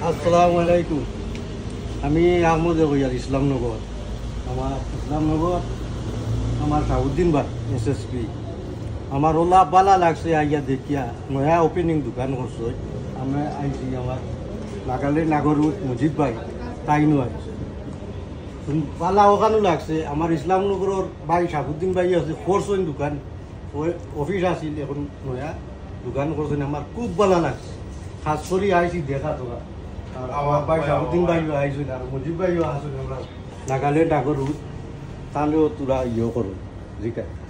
আসসালামু আলাইকুম। আমি আহমদ ভৈয়ার ইসলামনগর। আমার ইসলামনগর আমার শাহুদ্দিন ভাই SSP। আমার ওলা বালা লাগছে আইয়া দেখিয়া নয়া ওপেনিং দোকান করছো। আমি আইছি আমার নাগালের নাগরুত মুজিব ভাই তাই নয় বালা ওখানো লাগছে। আমার ইসলামনগরের ভাই শাহুদ্দিন ভাই আছে করছেন দোকান, ওই অফিস আসিল, এখন নয়া দোকান করছেন। আমার খুব বালা লাগছে, খাস করে আইছি দেখা তোরা। আর আমার ভাই শাহুদ্দিন ভাইও আইসেন আর মুজিব ভাইও আসেন। আমরা নাগালের নাগরুত তাহলেও তোরা করুন।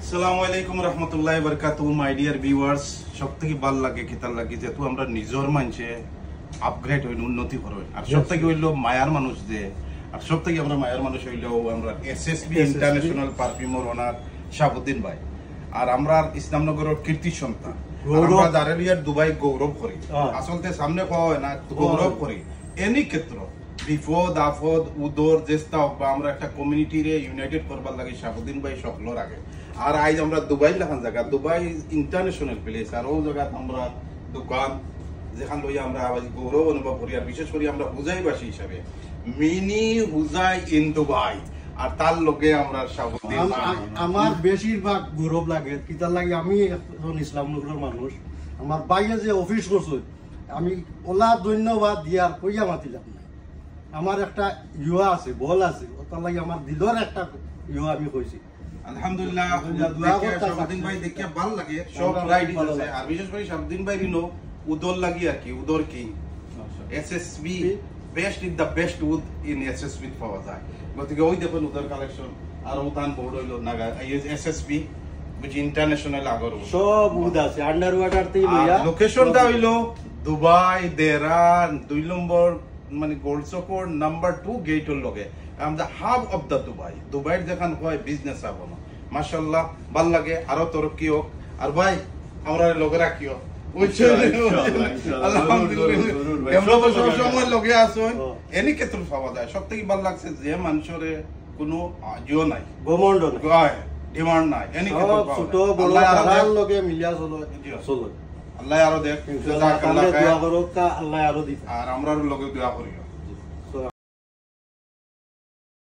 আসসালামু আলাইকুম রহমতুল্লাহি ওয়া বারাকাতুহু। মাই ডিয়ার ভিউয়ার্স, সবথেকে ভাল লাগে কিতার লাগে যেহেতু আমরা নিজের মানুষে আপগ্রেড হইল, উন্নতি করই। আর সবথেকে হইল মায়ার মানুষ যে, আর সবথেকে আমরা মায়ার মানুষ হইল আমরা SSB ইন্টারন্যাশনাল পারফিউমের ওনার শাহাবুদ্দিন ভাই। আর আমরা ইসলামনগরের কীর্তি সন্তান, আমরা দারেলিয়ার দুবাই গৌরব করি। আসলতে সামনে পাওয়া হয় না, গৌরব করি এনি ক্ষেত্র, বিপদ আপদ উদর চেষ্টা হোক বা আমরা একটা কমিউনিটিরে ইউনাইটেড করবার লাগে শাহাবুদ্দিন ভাই সকলের আগে। আর আজ আমরা দুবাই লেখান জায়গা, দুবাই ইন্টারন্যাশনাল প্লেস, আর ও জায়গা আমরা দোকান যেখান লইয়া আমরা গৌরব অনুভব করি। আর বিশেষ করে আমরা হুজাইবাসী হিসাবে মিনি হুজাই ইন দুবাই, আর তার লগে আমরা শাহাবুদ্দিন। আমার বেশিরভাগ গৌরব লাগে কিতার লাগে আমি এখন ইসলামনগরের মানুষ। আমার বাইরে যে অফিস করছে আমি ওলা ধন্যবাদ দিয়ার কইয়া মাতিলাম না। আমার একটা ইয়া আছে, বল আছে, তার লাগে আমার দিলর একটা ইয়া আমি কইছি। আলহামদুলিল্লাহ, শাহাবুদ্দিন ভাই দেখিয়া ভালো লাগে, সব রাইট আছে। আর বিশেষ করে শাহাবুদ্দিন ভাই রিনো উদর লাগি আর কি, উদর king SSB best is the best wood in SSB পাওয়া যায়। গতিকে ওই দেখুন উদর কালেকশন। আর উতান বোর্ড হইল নাগা SSB which ইন্টারন্যাশনাল আগর সব উড আছে আন্ডার ওয়াটার থেকে লইয়া। লোকেশনটা হইল দুবাই দেরান 2 নম্বর মানে গোল্ড চকর নাম্বার 2 গেটের লগে। The hub of the Dubai, দুবাইয়ের যেখান হয় বিজনেস আবন। মাশাআল্লাহ ভাল লাগে, আরো তরক্কি হোক। আর ভাই আমরা লগে রাখিও, লগে আসুন এনি ক্ষেত্র পাওয়া যায়। সব থেকে ভালো লাগছে যে মানুষের কোনো জিও নাই, গমন্ড ডিমান্ড নাই, এনি ক্ষেত্র ছোট বড় তার লগে মিলিয়া চলো চলো। আল্লাহ আরো দেখ, আল্লাহ আরো দিক। আর আমরা লগে দোয়া করি।